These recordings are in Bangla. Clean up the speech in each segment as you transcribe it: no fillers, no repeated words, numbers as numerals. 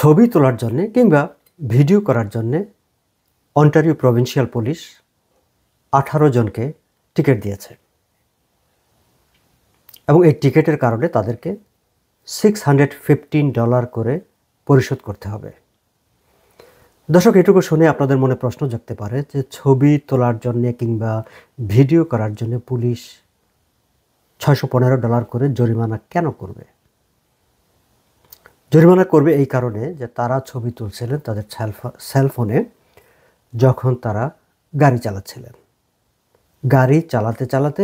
ছবি তোলার জন্যে কিংবা ভিডিও করার জন্যে অন্টারিও প্রভিন্সিয়াল পুলিশ 18 জনকে টিকিট দিয়েছে এবং এই টিকিটের কারণে তাদেরকে $615 করে পরিশোধ করতে হবে। দর্শক, এটুকু শুনে আপনাদের মনে প্রশ্ন জাগতে পারে যে ছবি তোলার জন্যে কিংবা ভিডিও করার জন্য পুলিশ $615 করে জরিমানা কেন করবে? জরিমানা করবে এই কারণে যে তারা ছবি তুলছিলেন তাদের সেলফোনে যখন তারা গাড়ি চালাচ্ছিলেন। গাড়ি চালাতে চালাতে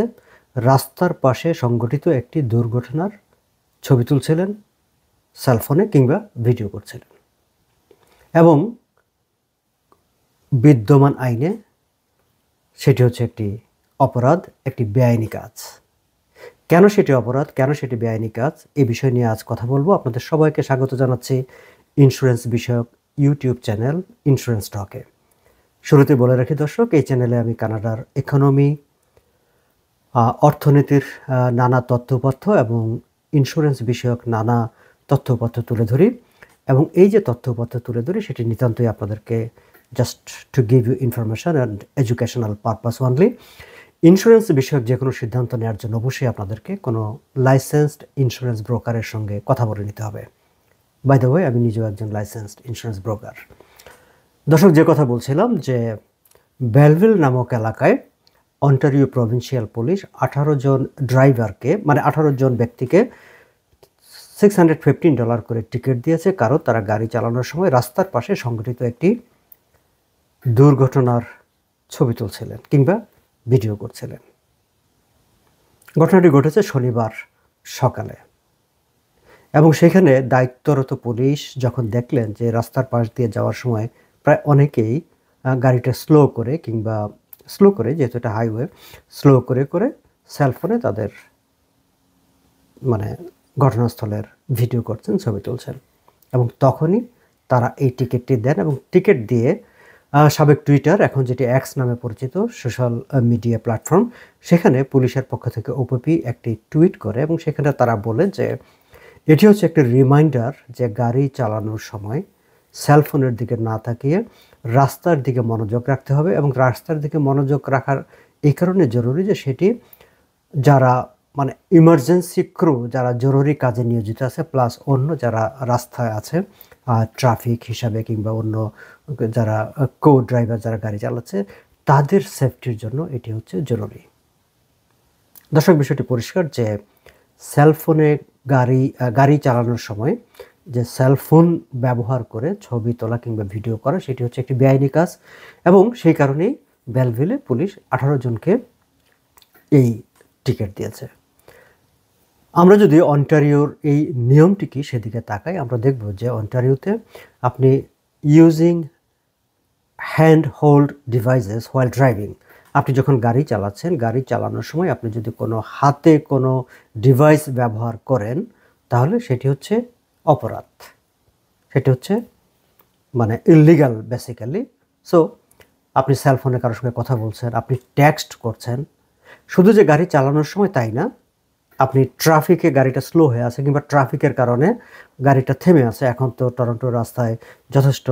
রাস্তার পাশে সংঘটিত একটি দুর্ঘটনার ছবি তুলছিলেন সেলফোনে কিংবা ভিডিও করছিলেন এবং বিদ্যমান আইনে সেটি হচ্ছে একটি অপরাধ, একটি বেআইনি কাজ। কেন সেটি অপরাধ, কেন সেটি বেআইনি কাজ, এই বিষয় নিয়ে আজ কথা বলবো। আপনাদের সবাইকে স্বাগত জানাচ্ছি ইন্স্যুরেন্স বিষয়ক ইউটিউব চ্যানেল ইন্স্যুরেন্স টকে। শুরুতে বলে রাখি দর্শক, এই চ্যানেলে আমি কানাডার ইকোনমি, অর্থনীতির নানা তথ্যপত্র এবং ইন্স্যুরেন্স বিষয়ক নানা তথ্যপত্র তুলে ধরি এবং এই যে তথ্যপত্র তুলে ধরি সেটি নিতান্তই আপনাদেরকে just to give you information and educational purpose only. Insurance বিষয়ক যে কোনো সিদ্ধান্ত নেওয়ার জন্য অবশ্যই আপনাদেরকে কোনো লাইসেন্সড ইন্স্যুরেন্স ব্রোকারের সঙ্গে কথা বলে নিতে হবে। বাই দ্য ওয়ে, আমি নিজেও একজন লাইসেন্সড ইন্স্যুরেন্স ব্রোকার। দর্শক, যে কথা বলছিলাম যে বেলভিল নামক এলাকায় অন্টারিও প্রভিন্সিয়াল পুলিশ 18 জন ড্রাইভারকে, মানে 18 জন ব্যক্তিকে $615 করে টিকিট দিয়েছে, কারণ তারা গাড়ি চালানোর সময় রাস্তার পাশে সংঘটিত একটি দুর্ঘটনার ছবি তুলছিলেন কিংবা ভিডিও করছিলেন। ঘটনাটি ঘটেছে শনিবার সকালে এবং সেখানে দায়িত্বরত পুলিশ যখন দেখলেন যে রাস্তার পাশ দিয়ে যাওয়ার সময় প্রায় অনেকেই গাড়িটা স্লো করে যেহেতু এটা হাইওয়ে, স্লো করে করে সেলফোনে তাদের ঘটনাস্থলের ভিডিও করছেন, ছবি তুলছেন এবং তখনই তারা এই টিকিটটি দেন এবং টিকিট দিয়ে সাবেক টুইটার, এখন যেটি এক্স নামে পরিচিত সোশ্যাল মিডিয়া প্ল্যাটফর্ম, সেখানে পুলিশের পক্ষ থেকে ওপিপি একটি টুইট করে এবং সেখানে তারা বলে যে এটি হচ্ছে একটি রিমাইন্ডার যে গাড়ি চালানোর সময় সেলফোনের দিকে না তাকিয়ে রাস্তার দিকে মনোযোগ রাখতে হবে এবং রাস্তার দিকে মনোযোগ রাখার এই কারণে জরুরি যে সেটি যারা ইমার্জেন্সি ক্রু, যারা জরুরি কাজে নিয়োজিত আছে, প্লাস অন্য যারা রাস্তায় আছে ট্রাফিক হিসাবে কিংবা অন্য যারা কো ড্রাইভার যারা গাড়ি চালাচ্ছে, তাদের সেফটির জন্য এটি হচ্ছে জরুরি। দর্শক, বিষয়টি পরিষ্কার যে সেলফোনে গাড়ি চালানোর সময় যে সেলফোন ব্যবহার করে ছবি তোলা কিংবা ভিডিও করা সেটি হচ্ছে একটি বেআইনি কাজ এবং সেই কারণেই বেলভিলে পুলিশ 18 জনকে এই টিকিট দিয়েছে। আমরা যদি অন্টারিওর এই নিয়মটি কি সেদিকে তাকাই, আমরা দেখব যে অন্টারিওতে আপনি using hand hold devices while driving, আপনি যখন গাড়ি চালাচ্ছেন, গাড়ি চালানোর সময় আপনি যদি হাতে কোনো ডিভাইস ব্যবহার করেন তাহলে সেটি হচ্ছে অপরাধ, সেটি হচ্ছে ইললিগাল বেসিক্যালি। সো আপনি সেলফোনে কারোর সঙ্গে কথা বলছেন, আপনি টেক্সট করছেন, শুধু যে গাড়ি চালানোর সময় তাই না, আপনি ট্রাফিকে গাড়িটা স্লো হয়ে আছে কিংবা ট্রাফিকের কারণে গাড়িটা থেমে আছে। এখন তো টরন্টো রাস্তায় যথেষ্ট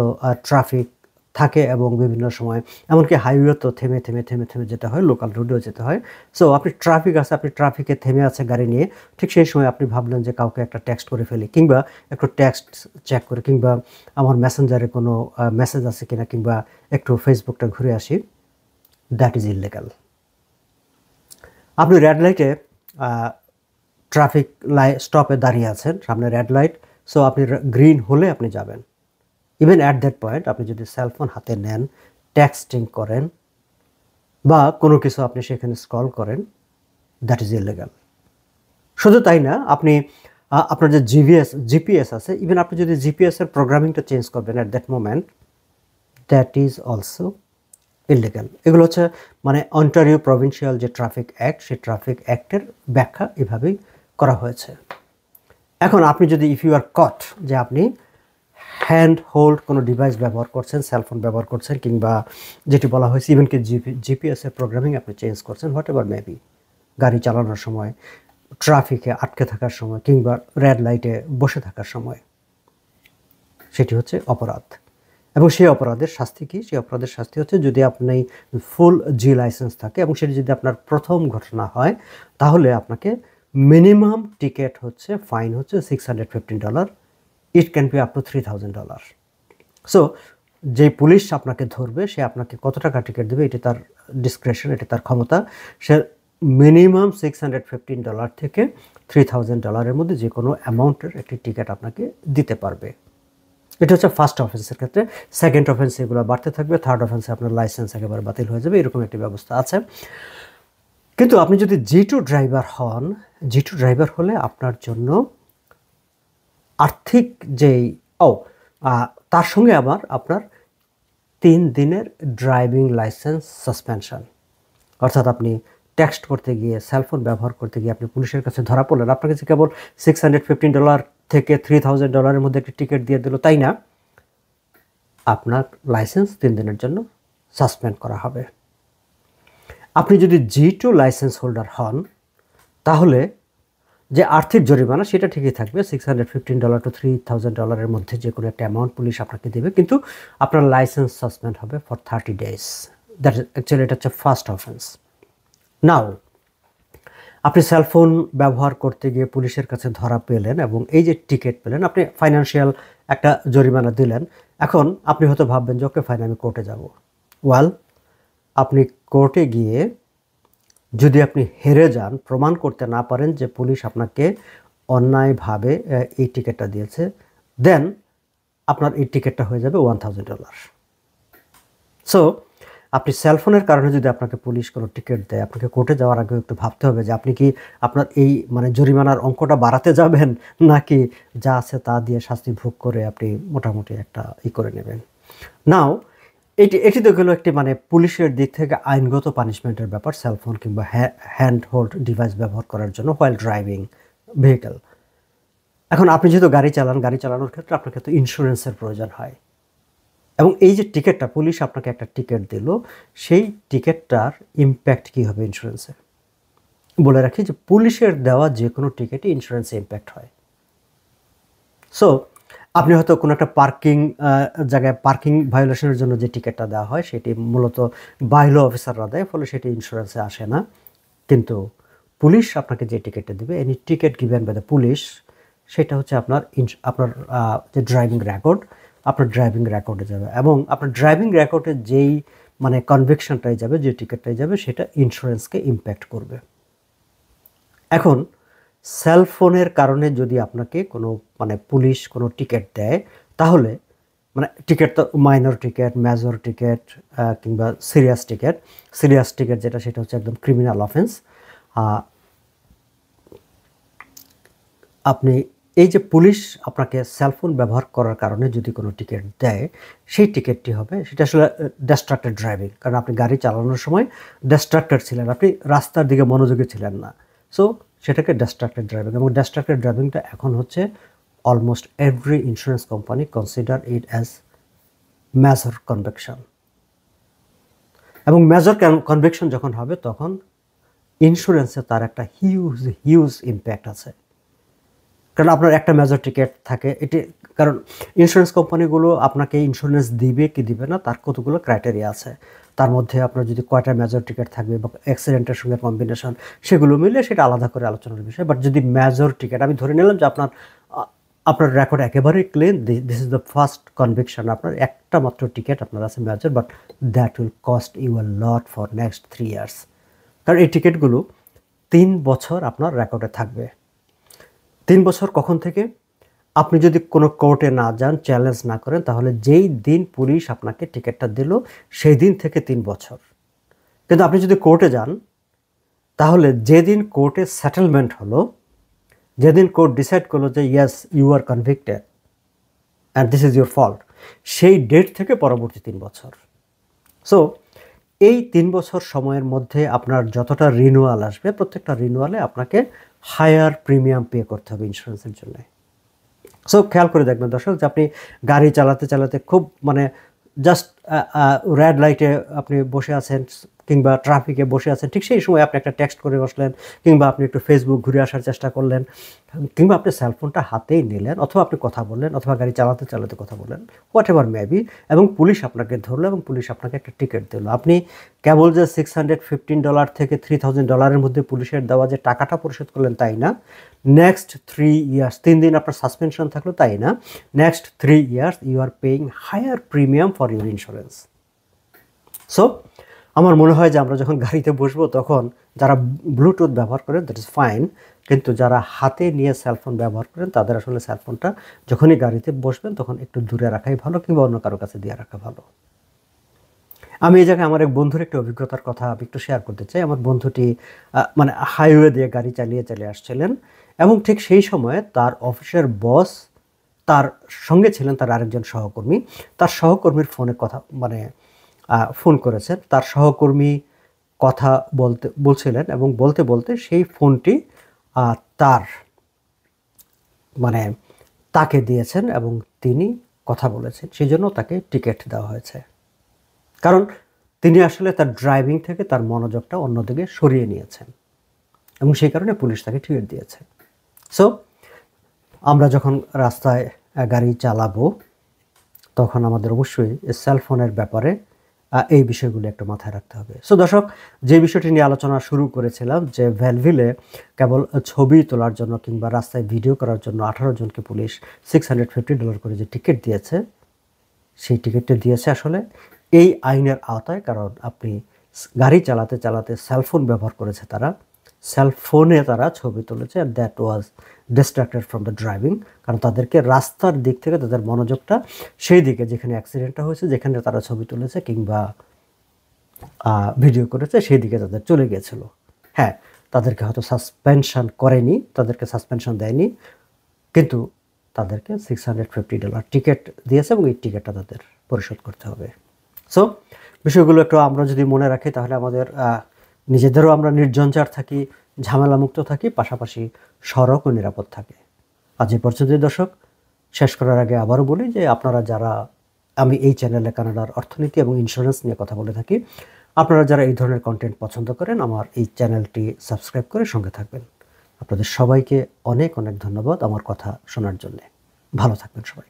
ট্রাফিক থাকে এবং বিভিন্ন সময় এমনকি হাইওয়ে তো থেমে থেমে থেমে থেমে যেতে হয়, লোকাল রোডেও যেতে হয়। সো আপনি ট্রাফিক আছে, আপনি ট্রাফিকে থেমে আছে গাড়ি নিয়ে, ঠিক সেই সময় আপনি ভাবলেন যে কাউকে একটা টেক্সট করে ফেলি কিংবা একটু টেক্সট চেক করে কিংবা আমার মেসেঞ্জারে কোনো মেসেজ আছে কিনা কিংবা একটু ফেসবুকটা ঘুরে আসি, দ্যাট ইজ ইললিগাল। আপনি রেড লাইটে ট্রাফিক স্টপে দাঁড়িয়ে আছেন, সামনে রেড লাইট, সো আপনি গ্রিন হলে আপনি যাবেন। ইভেন অ্যাট দ্যাট পয়েন্ট আপনি যদি সেলফোন হাতে নেন, টেক্সটিং করেন বা কোনো কিছু আপনি সেখানে স্ক্রল করেন, দ্যাট ইজ ইললিগাল। শুধু তাই না, আপনি আপনার যে জিপিএস আছে, ইভেন আপনি যদি জিপিএসের প্রোগ্রামিংটা চেঞ্জ করবেন at that moment, that is also illegal. এগুলো হচ্ছে অন্টারিও প্রভিন্সিয়াল যে ট্রাফিক অ্যাক্ট, সেই ট্রাফিক অ্যাক্টের ব্যাখ্যা এভাবেই করা হয়েছে। এখন আপনি যদি ইফ ইউ আর কট যে আপনি হ্যান্ড হোল্ড কোনো ডিভাইস ব্যবহার করছেন, সেলফোন ব্যবহার করছেন কিংবা যেটি বলা হয়েছে ইভেন কি জিপিএসের প্রোগ্রামিং আপনি চেঞ্জ করছেন, হোয়াট এভার মেবি, গাড়ি চালানোর সময়, ট্রাফিকে আটকে থাকার সময় কিংবা রেড লাইটে বসে থাকার সময়, সেটি হচ্ছে অপরাধ। এবং সেই অপরাধের শাস্তি কি? সেই অপরাধের শাস্তি হচ্ছে, যদি আপনি ফুল জি লাইসেন্স থাকে এবং সেটি যদি আপনার প্রথম ঘটনা হয়, তাহলে আপনাকে মিনিমাম টিকেট হচ্ছে, ফাইন হচ্ছে $615। It can be up to $3000। So যে পুলিশ আপনাকে ধরবে, সে আপনাকে কত টাকা টিকিট দেবে এটি তার ডিসক্রেশন, এটি তার ক্ষমতা। সে মিনিমাম $615 থেকে $3000 মধ্যে যে কোনো অ্যামাউন্টের একটি টিকিট আপনাকে দিতে পারবে। এটা হচ্ছে ফার্স্ট অফেন্সের ক্ষেত্রে। সেকেন্ড অফেন্সে এগুলো বাড়তে থাকবে, থার্ড অফেন্সে আপনার লাইসেন্স একেবারে বাতিল হয়ে যাবে, এরকম একটি ব্যবস্থা আছে। কিন্তু আপনি যদি G2 ড্রাইভার হন, G2 ড্রাইভার হলে আপনার জন্য আর্থিক যেই তার সঙ্গে আবার আপনার 3 দিনের ড্রাইভিং লাইসেন্স সাসপেনশন। অর্থাৎ আপনি টেক্সট করতে গিয়ে, সেলফোন ব্যবহার করতে গিয়ে আপনি পুলিশের কাছে ধরা পড়লেন, আপনার কাছে কেবল $615 থেকে $3000 মধ্যে একটি টিকিট দিয়ে দিল, তাই না? আপনার লাইসেন্স 3 দিনের জন্য সাসপেন্ড করা হবে। আপনি যদি G2 লাইসেন্স হোল্ডার হন, তাহলে যে আর্থিক জরিমানা সেটা ঠিকই থাকবে, $615 to $3000 মধ্যে যে কোনো একটা অ্যামাউন্ট পুলিশ আপনাকে দেবে, কিন্তু আপনার লাইসেন্স সাসপেন্ড হবে for 30 days. That is actually এটা হচ্ছে ফার্স্ট অফেন্স। নাও আপনি সেলফোন ব্যবহার করতে গিয়ে পুলিশের কাছে ধরা পেলেন এবং এই যে টিকিট পেলেন, আপনি ফাইন্যান্সিয়াল একটা জরিমানা দিলেন। এখন আপনি হয়তো ভাববেন যে ওকে ফাইন, আমি কোর্টে যাব। ওয়েল, আপনি কোর্টে গিয়ে যদি আপনি হেরে যান, প্রমাণ করতে না পারেন যে পুলিশ আপনাকে অন্যায়ভাবে এই টিকিটটা দিয়েছে, দেন আপনার এই টিকিটটা হয়ে যাবে $1000। সো আপনি সেলফোনের কারণে যদি আপনাকে পুলিশ কোনো টিকিট দেয়, আপনাকে কোর্টে যাওয়ার আগে একটু ভাবতে হবে যে আপনি কি আপনার এই জরিমানার অঙ্কটা বাড়াতে যাবেন, নাকি যা আছে তা দিয়ে শাস্তি ভোগ করে আপনি মোটামুটি একটা করে নেবেন। নাও এটি তো গেল একটি পুলিশের দিক থেকে আইনগত পানিশমেন্টের ব্যাপার, সেলফোন কিংবা হ্যান্ড হোল্ড ডিভাইস ব্যবহার করার জন্য হোয়াইল ড্রাইভিং ভেহিকেল। এখন আপনি যেহেতু গাড়ি চালানোর ক্ষেত্রে আপনাকে তো ইন্স্যুরেন্সের প্রয়োজন হয়, এবং এই যে টিকিটটা, পুলিশ আপনাকে একটা টিকিট দিল, সেই টিকিটটার ইম্প্যাক্ট কী হবে ইন্স্যুরেন্সে? বলে রাখি যে পুলিশের দেওয়া যে কোনো টিকিটই ইন্স্যুরেন্সে ইম্প্যাক্ট হয়। সো আপনি হয়তো কোনো একটা জায়গায় পার্কিং ভায়োলেশনের জন্য যে টিকিটটা দেওয়া হয়, সেটি মূলত বাইলো অফিসাররা দেয়, ফলে সেটি ইন্স্যুরেন্সে আসে না। কিন্তু পুলিশ আপনাকে যে টিকিটটা দেবে, any ticket given by the police, সেটা হচ্ছে আপনার যে ড্রাইভিং রেকর্ড, আপনার ড্রাইভিং রেকর্ডে যাবে, এবং আপনার ড্রাইভিং রেকর্ডে যেই কনভিকশনটাই যাবে, যে টিকিটটাই যাবে, সেটা ইন্স্যুরেন্সকে ইম্প্যাক্ট করবে। এখন সেলফোনের কারণে যদি আপনাকে কোনো পুলিশ কোনো টিকিট দেয়, তাহলে টিকিট তো মাইনর টিকিট, মেজর টিকিট কিংবা সিরিয়াস টিকিট যেটা, সেটা হচ্ছে একদম ক্রিমিনাল অফেন্স। আপনি এই যে পুলিশ আপনাকে সেলফোন ব্যবহার করার কারণে যদি কোনো টিকিট দেয়, সেই টিকিটটি হবে, সেটা আসলে ডিস্ট্রাক্টেড ড্রাইভিং, কারণ আপনি গাড়ি চালানোর সময় ডিস্ট্রাক্টেড ছিলেন, আপনি রাস্তার দিকে মনোযোগী ছিলেন না। সো সেটাকে ডিস্ট্রাক্টেড ড্রাইভিং, এবং ডিস্ট্রাক্টেড ড্রাইভিংটা এখন হচ্ছে almost every insurance company consider it as major conviction. এবং মেজর কনভিকশন যখন হবে, তখন ইন্স্যুরেন্সে তার একটা হিউজ ইম্প্যাক্ট আছে, কারণ আপনার একটা মেজর টিকিট থাকে। কারণ ইন্স্যুরেন্স কোম্পানিগুলো আপনাকে ইন্স্যুরেন্স দিবে কি দিবে না, তার কতগুলো ক্রাইটেরিয়া আছে। তার মধ্যে আপনার যদি কয়টা মেজর টিকিট থাকবে বা অ্যাক্সিডেন্টের সঙ্গে কম্বিনেশন, সেগুলো মিলে সেটা আলাদা করে আলোচনার বিষয়। বাট যদি মেজর টিকিট, আমি ধরে নিলাম যে আপনার রেকর্ড একেবারেই clean, this is the first conviction, আপনার একটা মাত্র টিকিট আপনার আছে major, but that will cost you a lot for next 3 years। কারণ এই টিকিটগুলো 3 বছর আপনার রেকর্ডে থাকবে। 3 বছর কখন থেকে? আপনি যদি কোনো কোর্টে না যান, চ্যালেঞ্জ না করেন, তাহলে যেই দিন পুলিশ আপনাকে টিকিটটা দিল, সেই দিন থেকে 3 বছর। কিন্তু আপনি যদি কোর্টে যান, তাহলে যেদিন কোর্টে সেটেলমেন্ট হলো, যেদিন কোর্ট ডিসাইড করলো যে yes you are convicted and this is your fault, সেই ডেট থেকে পরবর্তী 3 বছর। সো এই 3 বছর সময়ের মধ্যে আপনার যতটা রিনিউয়াল আসবে, প্রত্যেকটা রিনিউয়ালে আপনাকে হায়ার প্রিমিয়াম পে করতে হবে ইন্স্যুরেন্সের জন্য। সো খেয়াল করে দেখবেন দর্শক, যে আপনি গাড়ি চালাতে খুব জাস্ট রেড লাইটে আপনি বসে আছেন, কিংবা ট্রাফিকে বসে আছেন, ঠিক সেই সময় আপনি একটা টেক্সট করে বসলেন, কিংবা আপনি একটু ফেসবুক ঘুরে আসার চেষ্টা করলেন, কিংবা আপনি সেলফোনটা হাতেই নিলেন, অথবা আপনি কথা বললেন, অথবা গাড়ি চালাতে চালাতে কথা বললেন, হোয়াট এভার মেবি, এবং পুলিশ আপনাকে ধরলো এবং পুলিশ আপনাকে একটা টিকিট দিল। আপনি কেবল যে $615 থেকে $3000 মধ্যে পুলিশের দেওয়া যে টাকাটা পরিশোধ করলেন তাই না, নেক্সট 3 ইয়ার্স, 3 দিন আপনার সাসপেনশন থাকলো তাই না, next 3 years you are paying higher premium for your insurance. So আমার মনে হয় যে আমরা যখন গাড়িতে বসবো তখন যারা ব্লুটুথ ব্যবহার করেন দ্যাট ইজ ফাইন, কিন্তু যারা হাতে নিয়ে সেলফোন ব্যবহার করেন তাদের আসলে সেলফোনটা যখনই গাড়িতে বসবেন তখন একটু দূরে রাখাই ভালো, কিংবা অন্য কারো কাছে দিয়ে রাখা ভালো। আমি এই জায়গায় আমার এক বন্ধুর একটা অভিজ্ঞতার কথা আমি একটু শেয়ার করতে চাই। আমার বন্ধুটি মানে হাইওয়ে দিয়ে গাড়ি চালিয়ে চালিয়ে আসছিলেন, এবং ঠিক সেই সময়ে তার অফিসের বস তার সঙ্গে ছিলেন তার আরেকজন সহকর্মী। তার সহকর্মীর ফোনে কথা মানে ফোন করেছেন, তার সহকর্মী কথা বলছিলেন, এবং বলতে বলতে সেই ফোনটি তার মানে তাকে দিয়েছেন এবং তিনি কথা বলেছেন, সেই জন্য তাকে টিকিট দেওয়া হয়েছে। কারণ তিনি আসলে তার ড্রাইভিং থেকে তার মনোযোগটা অন্যদিকে সরিয়ে নিয়েছেন, এবং সেই কারণে পুলিশ তাকে টিকিট দিয়েছে। সো আমরা যখন রাস্তায় গাড়ি চালাবো তখন আমাদের অবশ্যই সেলফোনের ব্যাপারে এই বিষয়গুলো একটু মাথায় রাখতে হবে। সো দর্শক, যে বিষয়টি নিয়ে আলোচনা শুরু করেছিলাম যে ভ্যালভিলে কেবল ছবি তোলার জন্য কিংবা রাস্তায় ভিডিও করার জন্য 18 জনকে পুলিশ $650 করে যে টিকিট দিয়েছে, সেই টিকিটটা দিয়েছে আসলে এই আইনের আওতায়। কারণ আপনি গাড়ি চালাতে চালাতে সেলফোন ব্যবহার করেছে, তারা সেলফোনে তারা ছবি তুলেছে, and that was distracted from the driving. কারণ তাদেরকে রাস্তার দিক থেকে তাদের মনোযোগটা সেই দিকে যেখানে অ্যাক্সিডেন্টটা হয়েছে, যেখানে তারা ছবি তুলেছে কিংবা ভিডিও করেছে, সেই দিকে তাদের চলে গিয়েছিল। হ্যাঁ, তাদেরকে হয়তো সাসপেনশন করেনি, তাদেরকে সাসপেনশন দেয়নি, কিন্তু তাদেরকে $650 টিকিট দিয়েছে, এবং এই টিকিটটা তাদের পরিশোধ করতে হবে। সো বিষয়গুলো একটু আমরা যদি মনে রাখি তাহলে আমাদের নিজেদেরও আমরা নির্ঝঞ্ঝাট থাকি, ঝামেলামুক্ত থাকি, পাশাপাশি সড়কও নিরাপদ থাকে। আজ এই পর্যন্তই দর্শক, শেষ করার আগে আবারও বলি যে আপনারা যারা, আমি এই চ্যানেলে কানাডার অর্থনীতি এবং ইন্স্যুরেন্স নিয়ে কথা বলে থাকি, আপনারা যারা এই ধরনের কন্টেন্ট পছন্দ করেন আমার এই চ্যানেলটি সাবস্ক্রাইব করে সঙ্গে থাকবেন। আপনাদের সবাইকে অনেক অনেক ধন্যবাদ আমার কথা শোনার জন্যে। ভালো থাকবেন সবাই।